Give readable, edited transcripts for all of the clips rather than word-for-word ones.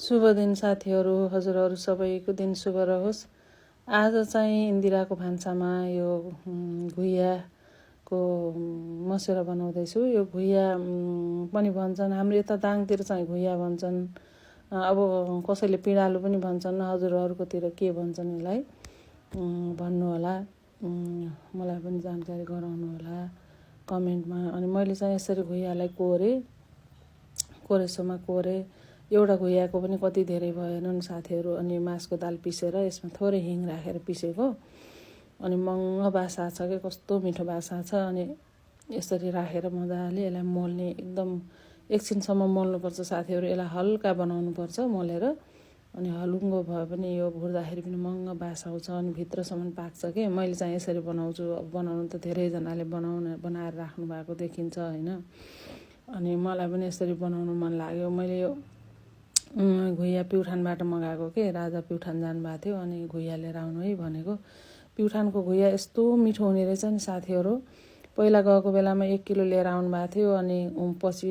शुभ दिन साथीहरू, हजुरहरू सबैको दिन शुभ रहोस्। आज चाहिँ इन्दिराको भान्सामा यो घुइयाको मसेरा बनाउँदैछु। यो घुइया पनि भन्छन्, हाम्रो यता दाङतिर चाहिँ घुइया भन्छन्। अब कसैले पिँडालु पनि भन्छन्। हजुरहरूकोतिर के भन्छन् यसलाई भन्नु होला, मलाई पनि जानकारी गराउनु होला कमेन्टमा। अनि मैले चाहिँ यसरी घुइयालाई कोरेसोमा कोरेँ। एउटा घुइयाको पनि कति धेरै भएनन् साथीहरू। अनि मासको दाल पिसेर यसमा थोरै हिङ राखेर पिसेको। अनि मङ्ग बासा छ कि कस्तो मिठो बासा छ। अनि यसरी राखेर मजाले यसलाई मोल्ने, एकदम एकछिनसम्म मोल्नुपर्छ साथीहरू। यसलाई हल्का बनाउनुपर्छ मोलेर। अनि हलुङ्गो भयो भने यो भुट्दाखेरि पनि मङ्ग बासा आउँछ अनि भित्रसम्म पाक्छ कि। मैले चाहिँ यसरी बनाउँछु। अब बनाउनु त धेरैजनाले बनाएर राख्नु भएको देखिन्छ होइन। अनि मलाई पनि यसरी बनाउनु मन लाग्यो। मैले यो घुइया प्युठानबाट मगाएको के, राजा प्युठान जानुभएको थियो अनि घुइया लिएर आउनु है भनेको। प्युठानको घुइया यस्तो मिठो हुने रहेछ नि साथीहरू। पहिला गएको बेलामा 1 किलो लिएर आउनु भएको थियो अनि पछि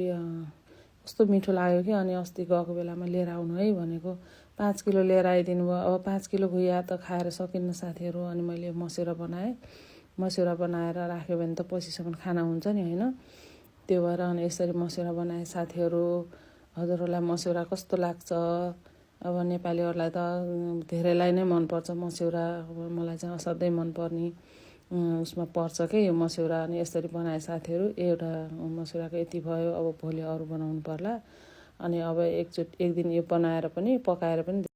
कस्तो मिठो लाग्यो कि। अनि अस्ति गएको बेलामा लिएर आउनु है भनेको। 5 किलो लिएर आइदिनु भयो। अब 5 किलो घुइया त खाएर सकिन्न साथीहरू। अनि मैले मसेरा बनाएँ। मसेरा बनाएर राख्यो भने त पछिसम्म खाना हुन्छ नि होइन। त्यो भएर अनि यसरी मसेरा बनाएँ साथीहरू। हजुरहरूलाई मसेरा कस्तो लाग्छ? अब नेपालीहरूलाई त धेरैलाई नै मनपर्छ मसेरा। मलाई चाहिँ असाध्यै मनपर्ने उसमा पर्छ कि यो मसेरा। अनि यसरी बनाए साथीहरू। एउटा मसेराको यति भयो। अब भोलि अरू बनाउनु पर्ला। अनि अब एक दिन यो बनाएर पनि पकाएर पनि